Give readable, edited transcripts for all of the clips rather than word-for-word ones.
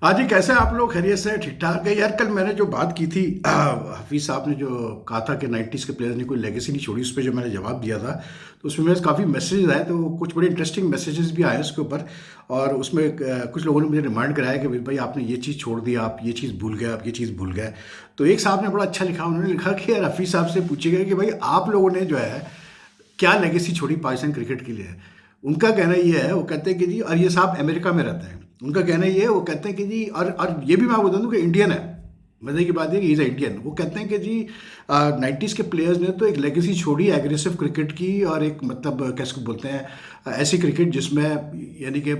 हाँ जी, कैसे हैं आप लोग? खैरियत से? ठीक ठाक है यार। कल मैंने जो बात की थी हफीज़ साहब ने जो कहा था कि 90s के प्लेयर्स ने कोई लेगेसी नहीं छोड़ी, उस पर जो मैंने जवाब दिया था, तो उसमें मेरे काफ़ी मैसेजेस आए, तो कुछ बड़े इंटरेस्टिंग मैसेजेस भी आए उसके ऊपर। और उसमें कुछ लोगों ने मुझे रिमाइंड कराया कि भाई आपने ये चीज़ छोड़ दी, आप ये चीज़ भूल गए, आप ये चीज़ भूल गए। तो एक साहब ने बड़ा अच्छा लिखा, उन्होंने लिखा कि यार हफीज़ साहब से पूछिएगा कि भाई आप लोगों ने जो है क्या लेगेसी छोड़ी पाकिस्तान क्रिकेट के लिए। उनका कहना ये है, वो कहते हैं कि जी, और ये साहब अमेरिका में रहते हैं, उनका कहना ये है, वो कहते हैं कि जी, और ये भी मैं बता दूं कि इंडियन है। मजे की बात है कि इज़ इंडियन। वो कहते हैं कि जी 90s के प्लेयर्स ने तो एक लेगेसी छोड़ी एग्रेसिव क्रिकेट की, और एक मतलब कैसे बोलते हैं, ऐसी क्रिकेट जिसमें यानी कि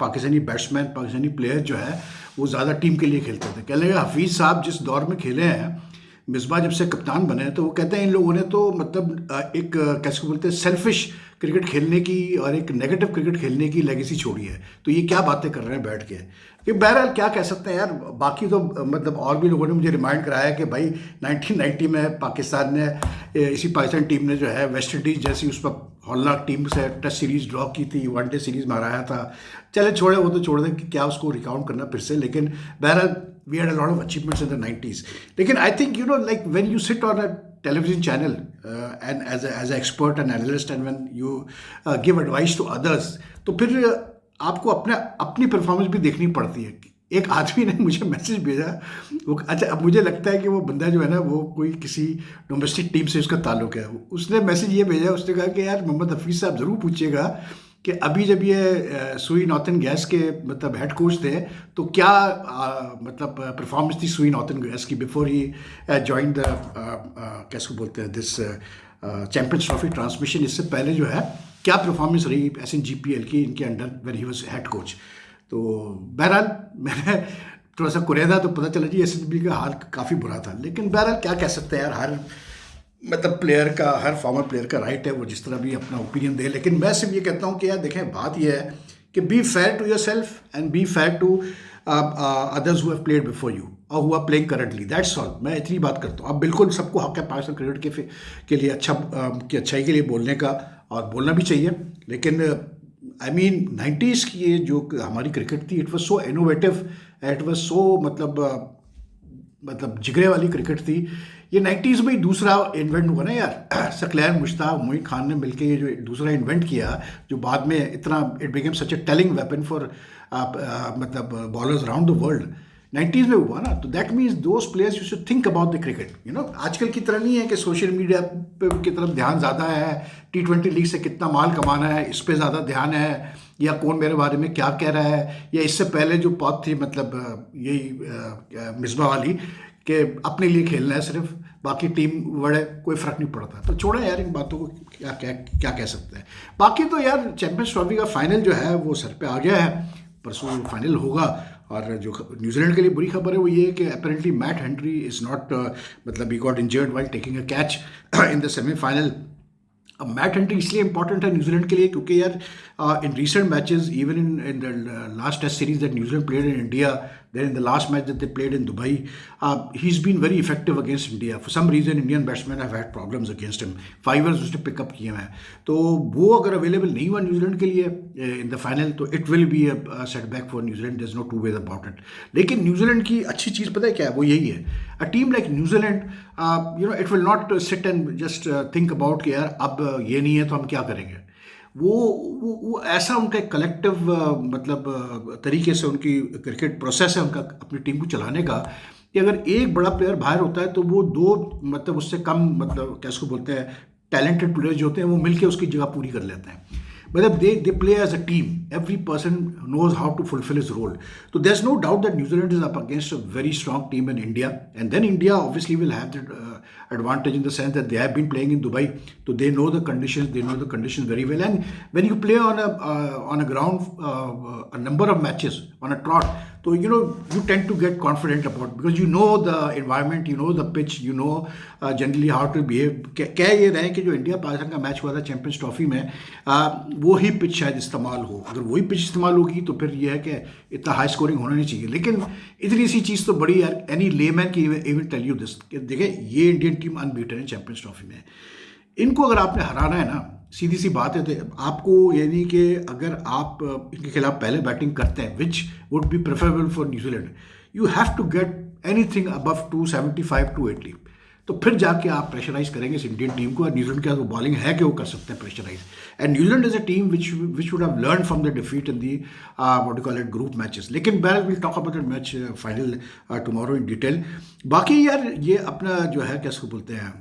पाकिस्तानी बैट्समैन, पाकिस्तानी प्लेयर जो है वो ज़्यादा टीम के लिए खेलते थे। कह लेंगे हफीज़ साहब जिस दौर में खेले हैं, मिसबा जब से कप्तान बने हैं, तो वो कहते हैं इन लोगों ने तो मतलब एक कैसे बोलते हैं, सेल्फिश क्रिकेट खेलने की और एक नेगेटिव क्रिकेट खेलने की लेगेसी छोड़ी है। तो ये क्या बातें कर रहे हैं बैठ के, कि बहरहाल क्या कह सकते हैं यार। बाकी तो मतलब और भी लोगों ने मुझे रिमाइंड कराया कि भाई 1990 में पाकिस्तान ने इसी पाकिस्तान टीम ने जो है वेस्ट इंडीज़ जैसी उस पर हौलनाक टीम से टेस्ट सीरीज़ ड्रॉ की थी, वनडे सीरीज़ में हराया था। चले छोड़े, वो तो छोड़ दें कि क्या उसको रिकाउंट करना फिर से, लेकिन बहरहाल we had a lot of achievements in the 90s. लेकिन I think like when you sit on a television channel and as an expert and analyst, and when you give advice to others, तो फिर आपको अपनी performance भी देखनी पड़ती है। एक आदमी ने मुझे मैसेज भेजा, वो अच्छा, अब मुझे लगता है कि वो बंदा जो है ना, वो कोई किसी डोमेस्टिक टीम से उसका ताल्लुक है। उसने मैसेज ये भेजा, उसने कहा कि यार मोहम्मद हफीज़ साहब ज़रूर पूछिएगा कि अभी जब ये सुई नॉर्थन गैस के मतलब हेड कोच थे, तो क्या मतलब परफॉर्मेंस थी सुई नॉर्थन गैस की बिफोर ही जॉइन द कैसे बोलते हैं दिस चैंपियंस ट्रॉफी ट्रांसमिशन। इससे पहले जो है क्या परफॉर्मेंस रही SNGPL की इनके under when he was head coach. तो बहरहाल मैंने थोड़ा सा कुरेदा तो पता चला जी SNGPL का हाल काफ़ी बुरा था, लेकिन बहरहाल क्या कह सकते हैं यार, हर मतलब प्लेयर का, हर फॉर्मर प्लेयर का राइट है वो जिस तरह भी अपना ओपिनियन दे। लेकिन मैं सिर्फ ये कहता हूँ कि यार देखें, बात ये है कि be fair to yourself and be fair to others who have played before you और who are playing currently, that's all. मैं इतनी बात करता हूँ। अब बिल्कुल सबको हक है पाकिस्तान क्रिकेट के लिए अच्छा की अच्छाई के लिए बोलने का, और बोलना भी चाहिए। लेकिन आई मीन 90s की ये जो हमारी क्रिकेट थी, it was so innovative, it was so मतलब जिगरे वाली क्रिकेट थी। ये 90s में ही दूसरा इन्वेंट हुआ ना यार सकलैन मुश्ताक मोइन खान ने मिलके ये जो दूसरा इन्वेंट किया, जो बाद में इतना it became such a telling weapon for मतलब bowlers around the world. 90s में हुआ ना, तो that means those players you should think about the cricket. आजकल की तरह नहीं है कि सोशल मीडिया पे की तरफ ध्यान ज़्यादा है, T20 लीग से कितना माल कमाना है इस पे ज़्यादा ध्यान है, या कौन मेरे बारे में क्या कह रहा है, या इससे पहले जो बात थी मतलब यही मिसबा वाली कि अपने लिए खेलना है सिर्फ, बाकी टीम बड़े कोई फ़र्क नहीं पड़ता। तो छोड़े यार इन बातों को, क्या क्या क्या कह सकते हैं। बाकी तो यार चैंपियंस ट्रॉफी का फाइनल जो है वो सर पे आ गया है, परसों फाइनल होगा। और जो न्यूजीलैंड के लिए बुरी खबर है वो ये है कि apparently Matt Henry is not मतलब he got injured while taking a catch in the semifinal. अब मैट हेनरी इसलिए इंपॉर्टेंट है न्यूजीलैंड के लिए क्योंकि यार in recent matches, even in the last test series that New Zealand played in India, then in the last match that they played in Dubai, he's been very effective against India. For some reason Indian batsmen have had problems against him, 5 runs उसने pickup किए हैं। तो वो अगर available नहीं हुआ New Zealand के लिए इन द फाइनल, तो it will be a setback for New Zealand, there is no two ways about it. लेकिन न्यूजीलैंड की अच्छी चीज़ पता है क्या है, वो यही है, a team like New Zealand it will not sit and just think about कि यार अब ये नहीं है तो हम क्या करेंगे। वो ऐसा उनका एक कलेक्टिव मतलब तरीके से उनकी क्रिकेट प्रोसेस है उनका अपनी टीम को चलाने का, कि अगर एक बड़ा प्लेयर बाहर होता है तो वो दो मतलब उससे कम मतलब क्या उसको बोलते हैं टैलेंटेड प्लेयर जो होते हैं वो मिलके उसकी जगह पूरी कर लेते हैं। मतलब they play as a team. Every person knows how to fulfill his role. So there's no doubt that New Zealand is up against a very strong team in India, and then India obviously will have that advantage in the sense that they have been playing in Dubai, so they know the conditions. They know the conditions very well. And when you play on a ground a number of matches on a trot, so you tend to get confident about, because you know the environment, you know the pitch, you know generally how to behave. कह ये रहे कि जो India Pakistan का match हुआ था champions trophy में, वो ही पिच शायद इस्तेमाल हो। अगर वही पिच इस्तेमाल होगी तो फिर ये है कि इतना हाई स्कोरिंग होना नहीं चाहिए। लेकिन इतनी सी चीज़ तो बड़ी यार, एनी लेमैन की इवन टेल यू दिस, देखिए ये इंडियन टीम अनबीटन है चैंपियंस ट्रॉफी में। इनको अगर आपने हराना है ना, सीधी सी बात है, तो आपको यानी कि अगर आप इनके खिलाफ पहले बैटिंग करते हैं, which would be preferable for New Zealand, you have to get anything above 275 to 80, तो फिर जाके आप प्रेशराइज करेंगे इस इंडियन टीम को। और न्यूजीलैंड के पास वो बॉलिंग है कि वो कर सकते हैं pressurise. And New Zealand is a team which would have learn from the defeat in the what you call it group matches. लेकिन बहरहाल will talk about that match final tomorrow in detail. बाकी यार ये अपना जो है क्या इसको बोलते हैं,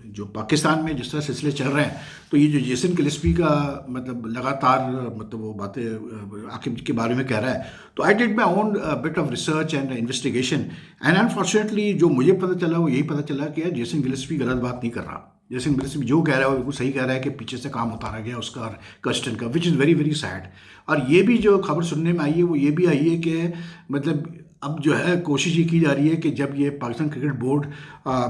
जो पाकिस्तान में जिस तरह सिलसिले चल रहे हैं, तो ये जो जेसन गिलेस्पी का मतलब लगातार मतलब वो बातें आकिब के बारे में कह रहा है, तो I did my own bit of research and investigation, and unfortunately जो मुझे पता चला वो यही पता चला कि यार जेसन गिलेस्पी गलत बात नहीं कर रहा। जेसन गिलेस्पी जो कह रहा है वो बिल्कुल सही कह रहा है कि पीछे से काम उतारा गया उसका और कर्स्टन का, which is very very sad. और ये भी जो खबर सुनने में आई है वो ये भी आई है कि मतलब अब जो है कोशिश ये की जा रही है कि जब ये पाकिस्तान क्रिकेट बोर्ड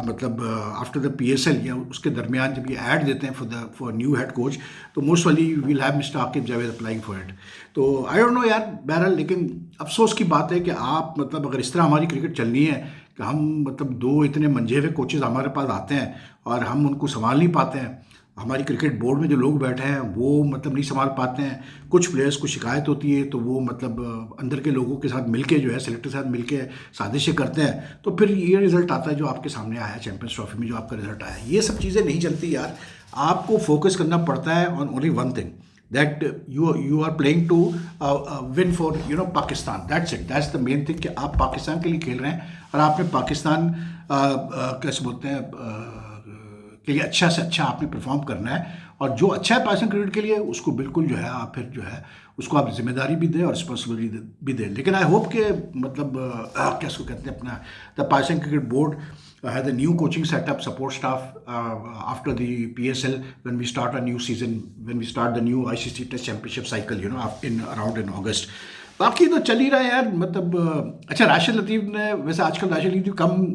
मतलब आफ्टर द PSL या उसके दरमियान जब ये ऐड देते हैं फॉर न्यू हेड कोच, तो मोस्ट वाली will have mister Aqib Javed applying for it. तो आई डोंट नो यार, बहरहाल लेकिन अफसोस की बात है कि आप मतलब अगर इस तरह हमारी क्रिकेट चलनी है कि हम मतलब दो इतने मंझे हुए कोचेज़ हमारे पास आते हैं और हम उनको संभाल नहीं पाते हैं, हमारी क्रिकेट बोर्ड में जो लोग बैठे हैं वो मतलब नहीं संभाल पाते हैं, कुछ प्लेयर्स को शिकायत होती है तो वो मतलब अंदर के लोगों के साथ मिलके जो है सेलेक्टर के साथ मिलके साजिशें करते हैं, तो फिर ये रिजल्ट आता है जो आपके सामने आया चैंपियंस ट्रॉफी में, जो आपका रिजल्ट आया। ये सब चीज़ें नहीं चलती यार, आपको फोकस करना पड़ता है on only one thing, that you are playing to win for Pakistan, that's it, that's the main thing कि आप पाकिस्तान के लिए खेल रहे हैं और आपने पाकिस्तान कैसे बोलते हैं के लिए अच्छा से अच्छा आपने परफॉर्म करना है, और जो अच्छा है पाकिस्तान क्रिकेट के लिए उसको बिल्कुल जो है आप फिर जो है उसको आप जिम्मेदारी भी दें और रिस्पॉन्सिबिलिटी भी दें। लेकिन आई होप कि मतलब क्या उसको कहते हैं अपना the Pakistan cricket board has a new coaching setup, support staff after the PSL when we start a new season, when we start the new ICC test championship cycle in around in August. बाकी तो चल ही रहा है यार, मतलब अच्छा राशिद लतीफ़ ने वैसे आजकल राशिद लतीफ़ कम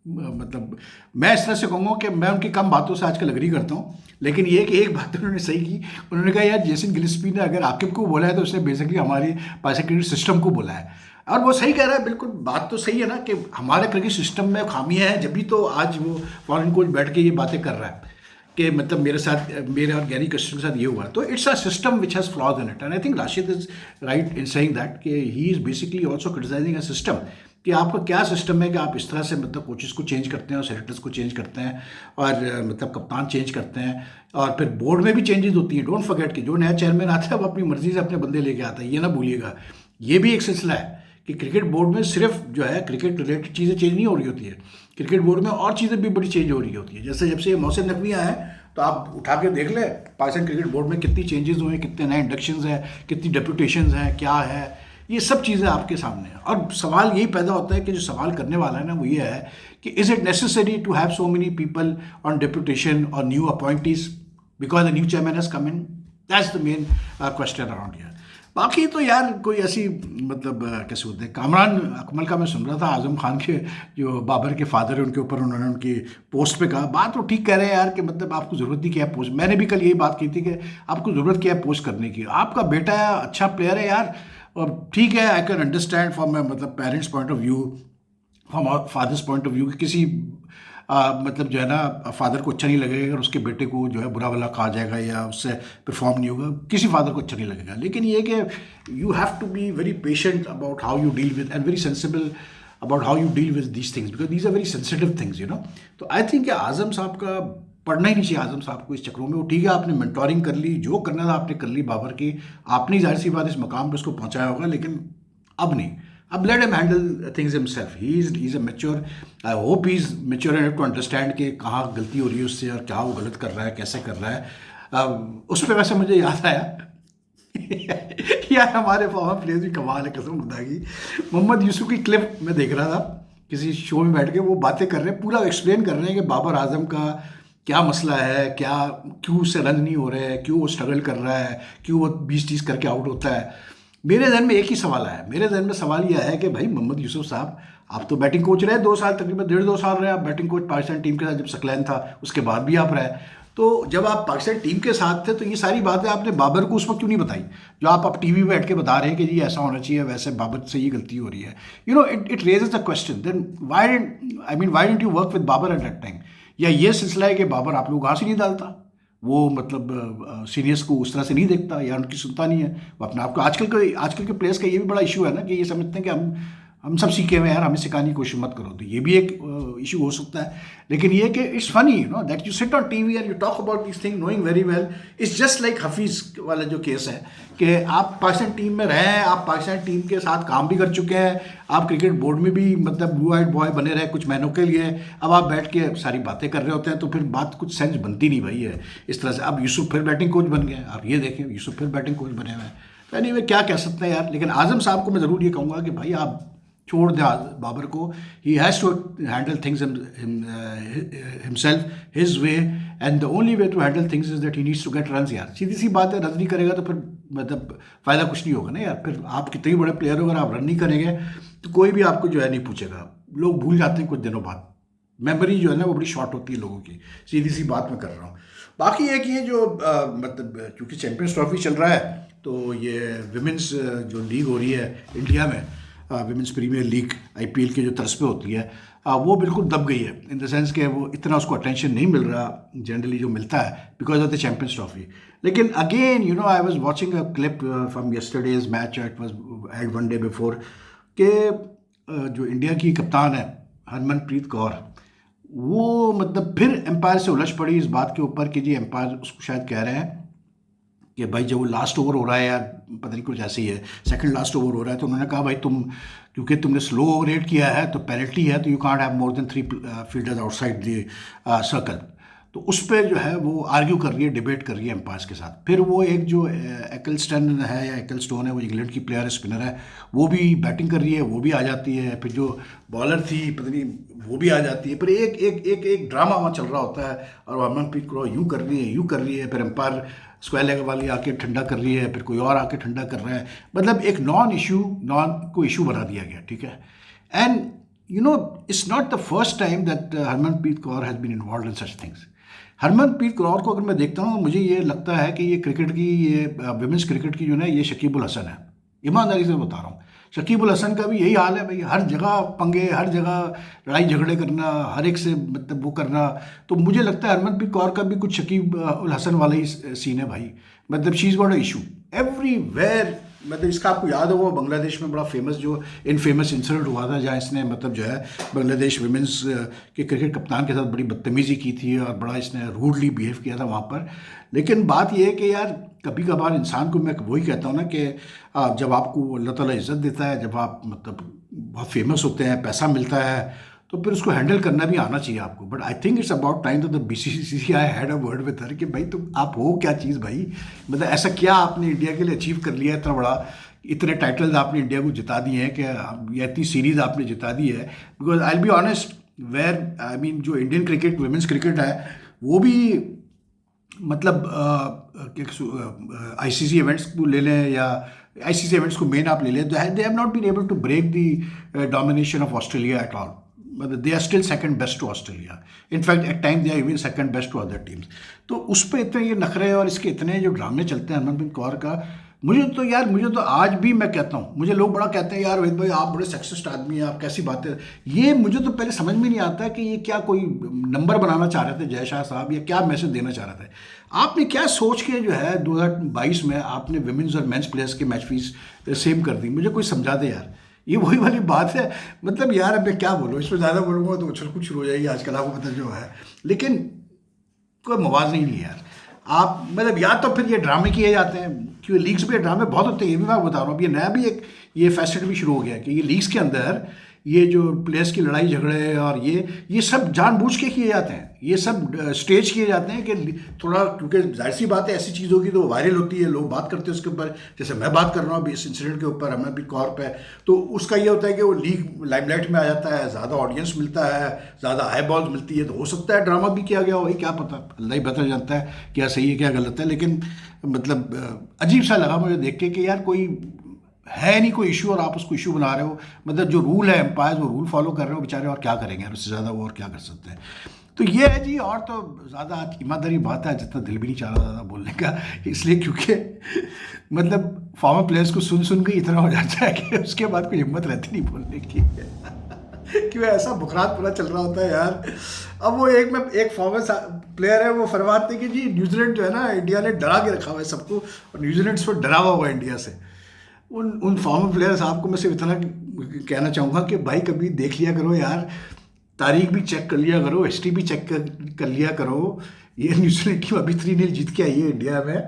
मतलब मैं इस तरह से कहूँगा कि मैं उनकी कम बातों से आजकल एग्री करता हूँ, लेकिन ये कि एक बात उन्होंने सही की, उन्होंने कहा यार जेसन गिलेस्पी ने अगर आकिब को बोला है तो उसने बेसिकली हमारी पाकिस्तान क्रिकेट सिस्टम को बोला है, और वो सही कह रहा है, बिल्कुल बात तो सही है ना कि हमारे क्रिकेट सिस्टम में खामियां हैं, जब भी तो आज वो फॉरेन कोच बैठ के ये बातें कर रहा है कि मतलब मेरे और गैरी कर्स्टन के साथ ये हुआ, तो it's a system which has flaws in it, and I think Rashid is right in saying that कि he is basically also criticising a system, कि आपका क्या सिस्टम है कि आप इस तरह से मतलब कोचेस को चेंज करते हैं और सेलेक्टर्स को चेंज करते हैं और मतलब कप्तान चेंज करते हैं, और फिर बोर्ड में भी चेंजेस होती हैं। डोंट फॉरगेट कि जो नया चेयरमैन आता है वो अपनी मर्जी से अपने बंदे लेके आता है, ये ना भूलिएगा। ये भी एक सिलसिला है कि क्रिकेट बोर्ड में सिर्फ जो है क्रिकेट रिलेटेड चीज़ें चेंज नहीं हो रही होती है, क्रिकेट बोर्ड में और चीज़ें भी बड़ी चेंज हो रही होती है। जैसे जब से मोहसिन नकवी आए हैं तो आप उठा के देख ले पाकिस्तान क्रिकेट बोर्ड में कितनी चेंजेस हुए हैं, कितने नए इंडक्शंस हैं, कितनी डेपुटेशंस हैं, क्या है, ये सब चीज़ें आपके सामने हैं। और सवाल यही पैदा होता है कि जो सवाल करने वाला है ना वो ये है कि is it necessary to have so many people on deputation और new appointees because the new chairman has come in, that's the main question around here. बाकी तो यार कोई ऐसी मतलब कैसे होते हैं, कामरान अकमल का मैं सुन रहा था, आजम खान के जो बाबर के फादर है उनके ऊपर उन्होंने उनकी पोस्ट पे कहा, बात तो ठीक कह रहे हैं यार कि मतलब आपको ज़रूरत नहीं क्या है पोस्ट, मैंने भी कल यही बात की थी कि आपको ज़रूरत क्या है पोस्ट करने की, आपका बेटा है अच्छा प्लेयर है यार, और ठीक है आई कैन अंडरस्टैंड फ्रॉम मतलब parents point of view, from fathers point of view कि किसी मतलब जो है ना फादर को अच्छा नहीं लगेगा अगर उसके बेटे को जो है बुरा भला कहा जाएगा या उससे परफॉर्म नहीं होगा, किसी फादर को अच्छा नहीं लगेगा। लेकिन ये कि you have to be very patient about how you deal with and very sensible about how you deal with these things because these are very sensitive things तो आई थिंक आजम साहब का पढ़ना ही नहीं चाहिए आजम साहब को इस चक्रों में। वो ठीक है आपने मेंटोरिंग कर ली, जो करना था आपने कर ली बाबर की, आपने जाहिर सी बात इस मकाम पर उसको पहुंचाया होगा, लेकिन अब नहीं, अब let him handle things himself. He's a mature. I hope he's mature enough to understand कि कहाँ गलती हो रही है उससे और क्या वो गलत कर रहा है, कैसे कर रहा है। उस पर वैसे मुझे याद आया यार हमारे फॉर्मर प्लेयर्स भी कमाल है कसम खुदा की। मोहम्मद यूसुफ की क्लिप मैं देख रहा था किसी शो में बैठ के, वो बातें कर रहे हैं, पूरा एक्सप्लेन कर रहे हैं कि बाबर आजम का क्या मसला है, क्या क्यों उससे रन नहीं हो रहे हैं, क्यों वो स्ट्रगल कर रहा है, क्यों वो 20-30 करके आउट होता है। मेरे जहन में एक ही सवाल आया, मेरे जहन में सवाल यह है कि भाई मोहम्मद यूसुफ साहब आप तो बैटिंग कोच रहे 2 साल, तकरीबन 1.5-2 साल रहे आप बैटिंग कोच पाकिस्तान टीम के साथ, जब सकलैन था उसके बाद भी आप रहे, तो जब आप पाकिस्तान टीम के साथ थे तो ये सारी बातें आपने बाबर को उस वक्त क्यों नहीं बताई जो आप टीवी में बैठ के बता रहे हैं कि जी ऐसा होना चाहिए, वैसे बाबर से ये गलती हो रही है। It raises the question then why didn't you work with Babar at that time. या ये सिलसिला है कि बाबर आप लोग घास ही नहीं डालता, वो मतलब सीनियर्स को उस तरह से नहीं देखता या उनकी सुनता नहीं है, वो अपने आप को आजकल के प्लेयर्स का ये भी बड़ा इशू है ना कि ये समझते हैं कि हम सब सीखे हुए हैं यार, हमें सिखाने की कोशिश मत करो, तो ये भी एक इशू हो सकता है। लेकिन ये कि it's funny that you sit on TV and you talk about this thing knowing very well, it's just like Hafeez वाला जो केस है कि आप पाकिस्तान टीम में रहे हैं, आप पाकिस्तान टीम के साथ काम भी कर चुके हैं, आप क्रिकेट बोर्ड में भी मतलब ब्लू आइड बॉय बने रहे कुछ महीनों के लिए, अब आप बैठ के सारी बातें कर रहे होते हैं तो फिर बात कुछ सेंस बनती नहीं भाई है इस तरह से। अब यूसुफ फिर बैटिंग कोच बन गए, आप ये देखें यूसुफ फिर बैटिंग कोच बने हुए हैं, तो एनीवे क्या कह सकते हैं यार। लेकिन आजम साहब को मैं ज़रूर ये कहूँगा कि भाई आप छोड़ दे बाबर को, ही has to handle things himself his way, and the only way to handle things is that he needs to get runs यार, सीधी सी बात है, रन नहीं करेगा तो फिर मतलब फ़ायदा कुछ नहीं होगा ना यार, फिर आप कितने ही बड़े प्लेयर हो अगर आप रन नहीं करेंगे तो कोई भी आपको जो है नहीं पूछेगा, लोग भूल जाते हैं कुछ दिनों बाद, मेमोरी जो है ना वो बड़ी शॉर्ट होती है लोगों की, सीधी सी बात मैं कर रहा हूँ। बाकी है कि ये जो मतलब चूँकि चैम्पियंस ट्रॉफी चल रहा है तो ये विमेंस जो लीग हो रही है इंडिया में, विमेंस प्रीमियर लीग आईपीएल की जो तर्ज पे होती है, वो बिल्कुल दब गई है इन द सेंस कि वो इतना उसको अटेंशन नहीं मिल रहा जनरली जो मिलता है because of the Champions Trophy. लेकिन again I was watching a clip from yesterday's match, it was at one day before, कि जो इंडिया की कप्तान है हरमनप्रीत कौर, वो मतलब फिर एम्पायर से उलझ पड़ी इस बात के ऊपर कि जी एम्पायर उसको शायद कह रहे हैं कि भाई जब वो लास्ट ओवर हो रहा है यार, पता नहीं कुछ ऐसे ही है, सेकंड लास्ट ओवर हो रहा है, तो उन्होंने कहा भाई तुम क्योंकि तुमने स्लो ओवरेट किया है तो पेनल्टी है, तो you can't have more than 3 fielders outside the circle. तो उस पर जो है वो आर्ग्यू कर रही है, डिबेट कर रही है एम्पायर्स के साथ। फिर वो एक जो एक्लस्टन है या एक्लस्टोन है, वो इंग्लैंड की प्लेयर है, स्पिनर है, वो भी बैटिंग कर रही है, वो भी आ जाती है, फिर जो बॉलर थी पता नहीं वो भी आ जाती है, फिर एक एक एक एक ड्रामा वहाँ चल रहा होता है, और हरमनप्रीत कौर यूँ कर रही है, यूँ कर रही है, फिर एम्पायर स्क्वायर लेग वाली आके ठंडा कर रही है, फिर कोई और आके ठंडा कर रहा है, मतलब एक नॉन को इशू बना दिया गया, ठीक है। And it's not the first time that Harmanpreet Kaur has been involve in such things. Harmanpreet Kaur को अगर मैं देखता हूँ, मुझे ये लगता है कि ये क्रिकेट की, ये विमेंस क्रिकेट की जो है ये शकीब उल हसन है, ईमानदारी से बता रहा हूँ। शकीब उल हसन का भी यही हाल है भाई, हर जगह पंगे, हर जगह लड़ाई झगड़े करना, हर एक से मतलब वो करना। तो मुझे लगता है हरमनप्रीत कौर का भी कुछ शकीब उल हसन वाला ही सीन है भाई, मतलब she is got a issue everywhere. मतलब इसका आपको याद होगा बांग्लादेश में बड़ा फेमस जो इनफेमस इंसिडेंट हुआ था, जहाँ इसने मतलब जो है बांग्लादेश विमेंस के क्रिकेट कप्तान के साथ बड़ी बदतमीज़ी की थी और बड़ा इसने रूडली बिहेव किया था वहाँ पर। लेकिन बात यह है कि यार कभी कभार इंसान को मैं वही कहता हूँ ना कि जब आपको अल्लाह ताला इज़्ज़त देता है, जब आप मतलब बहुत फेमस होते हैं, पैसा मिलता है, तो फिर उसको हैंडल करना भी आना चाहिए आपको। But I think it's about time that the BCCI had a word with her कि भाई तुम आप हो क्या चीज़ भाई, मतलब ऐसा क्या आपने इंडिया के लिए अचीव कर लिया है इतना बड़ा, इतने टाइटल्स आपने इंडिया को जिता दिए हैं कि या इतनी सीरीज़ आपने जिता दी है। Because I will be honest, where I mean जो इंडियन क्रिकेट वुमेंस क्रिकेट है वो भी मतलब आईसीसी इवेंट्स को ले लें या आईसीसी इवेंट्स को मेन आप ले लें, they have not been able to break the domination of Australia at all. मतलब they are still second best to Australia, in fact at time they are even second best to other teams. तो उस पर इतने ये नखरे और इसके इतने जो ड्रामे चलते हैं हरमनप्रीत कौर का, मुझे तो आज भी मैं कहता हूँ, मुझे लोग बड़ा कहते हैं यार वहीद भाई आप बड़े सक्सेस्ड आदमी हैं, आप कैसी बातें, ये मुझे तो पहले समझ में नहीं आता कि ये क्या कोई नंबर बनाना चाह रहे थे जय शाह साहब, या क्या मैसेज देना चाह रहे थे। आपने क्या सोच के जो है 2022 में आपने विमेंस और मेंस प्लेयर्स की मैच फीस सेम कर दी, मुझे कोई समझा दे यार। ये वही वाली बात है, मतलब यार अब मैं क्या बोलूँ, इसमें ज़्यादा बोलूँगा तो उछल कुछ शुरू हो जाएगी आजकल आपको पता जो है, लेकिन कोई मवाज़ नहीं है यार। आप मतलब या तो फिर ये ड्रामे किए जाते हैं, क्योंकि लीग्स में ड्रामे बहुत होते हैं, ये भी मैं बता रहा हूँ। अब ये नया भी एक ये फैसिलिटी भी शुरू हो गया है कि ये लीग्स के अंदर ये जो प्लेयर्स की लड़ाई झगड़े और ये सब जानबूझ के किए जाते हैं, ये सब स्टेज किए जाते हैं कि थोड़ा, क्योंकि जाहिर सी बात है ऐसी चीज़ होगी तो वायरल होती है, लोग बात करते हैं उसके ऊपर, जैसे मैं बात कर रहा हूँ अभी इस इंसिडेंट के ऊपर हरमनप्रीत कौर पे, तो उसका ये होता है कि वो लीग लाइमलाइट में आ जाता है, ज़्यादा ऑडियंस मिलता है, ज़्यादा आई बॉल्स मिलती है, तो हो सकता है ड्रामा भी किया गया हो, क्या पता, अल्लाह ही बेहतर जानता है क्या सही है क्या गलत है। लेकिन मतलब अजीब सा लगा मुझे देख के कि यार कोई है नहीं कोई इशू और आप उसको इशू बना रहे हो, मतलब जो रूल है एम्पायर वो रूल फॉलो कर रहे हो बेचारे, और क्या करेंगे यार उससे ज़्यादा वो और क्या कर सकते हैं। तो ये है जी, और तो ज़्यादा ईमानदारी बात है, जितना दिल भी नहीं चाह रहा ज़्यादा बोलने का, इसलिए क्योंकि मतलब फॉर्मर प्लेयर्स को सुन के इतना हो जाता है कि उसके बाद कोई हिम्मत रहती नहीं बोलने की। क्यों ऐसा बुखरात पूरा चल रहा होता है यार। अब वो एक फॉर्मर प्लेयर है, वो फरमाते हैं कि जी न्यूजीलैंड जो है ना, इंडिया ने डरा के रखा हुआ है सबको, और न्यूजीलैंड इस पर डरा हुआ है इंडिया से। उन उन फॉर्मर प्लेयर्स आपको मैं सिर्फ इतना कहना चाहूँगा कि भाई कभी देख लिया करो यार, तारीख भी चेक कर लिया करो, हिस्ट्री भी चेक कर लिया करो। ये न्यूजीलैंड टीम अभी 3-0 जीत के आई है इंडिया में,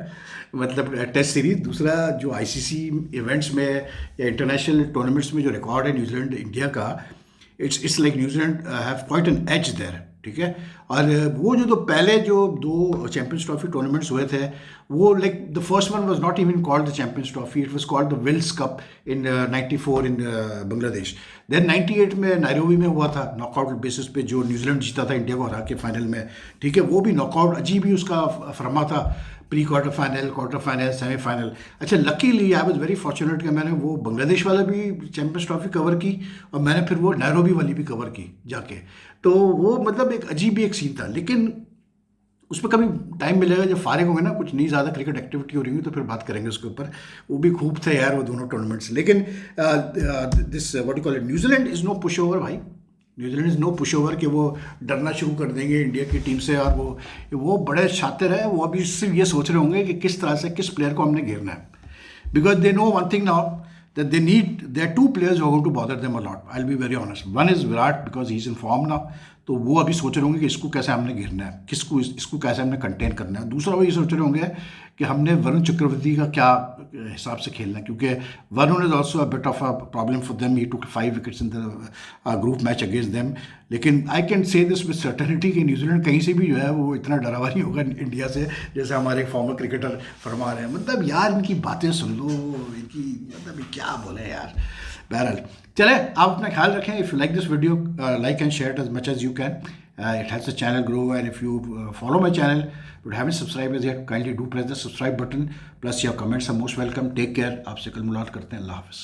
मतलब टेस्ट सीरीज। दूसरा जो आईसीसी इवेंट्स में या इंटरनेशनल टूर्नामेंट्स में जो रिकॉर्ड है न्यूजीलैंड इंडिया का, it's like New Zealand have quite an edge there, ठीक है। और वो जो पहले जो 2 चैंपियंस ट्रॉफी टूर्नामेंट्स हुए थे, वो like the first one was not even called the Champions Trophy, it was called the Wills Cup in 94 in Bangladesh. Then 98 में नायरोबी में हुआ था नॉकआउट बेसिस पे, जो न्यूजीलैंड जीता था इंडिया को हरा के फाइनल में, ठीक है। वो भी नॉकआउट, अजीब ही उसका फरमा था, प्री क्वार्टर फाइनल सेमीफाइनल। अच्छा, luckily I was very fortunate कि मैंने वो बांग्लादेश वाला भी चैंपियंस ट्रॉफी कवर की, और मैंने फिर वो नायरोबी वाली भी कवर की जाके। तो वो मतलब एक अजीब ही एक सीन था। लेकिन उस पर कभी टाइम मिलेगा जब फारिग होंगे ना, कुछ नहीं ज़्यादा क्रिकेट एक्टिविटी हो रही हुई, तो फिर बात करेंगे उसके ऊपर। वो भी खूब थे यार वो दोनों टूर्नामेंट्स। लेकिन this what you call it, New Zealand is no pushover भाई। New Zealand is no pushover कि वो डरना शुरू कर देंगे इंडिया की टीम से। और वो बड़े शातिर है, वो अभी सिर्फ ये सोच रहे होंगे कि किस तरह से किस प्लेयर को हमने घेरना है, because they know one thing now, that there are 2 players who are going to bother them a lot. I'll be very honest. One is Virat because he's in form now. तो वो अभी सोच रहे होंगे कि इसको कैसे हमने घेरना है, इसको कैसे हमने कंटेन करना है। दूसरा वो ये सोच रहे होंगे कि हमने वरुण चक्रवर्ती का क्या हिसाब से खेलना है, क्योंकि Varun is also a bit of a problem for them. He took 5 wickets in the group match against them. लेकिन I can say this with certainty कि न्यूजीलैंड कहीं से भी जो है वो इतना डरा नहीं होगा इंडिया से, जैसे हमारे फॉर्मर क्रिकेटर फरमा रहे हैं। मतलब यार इनकी बातें सुन लो, इनकी मतलब क्या बोले यार। बहरहाल चले, आप अपना ख्याल रखें। If you like this video, like and share as much as you can. It helps the channel grow, and if you follow my channel but haven't subscribed as yet, kindly do press the subscribe button. Plus your comments are most welcome. Take care. आपसे कल मुलाकात करते हैं. अल्लाह हाफ़िज़.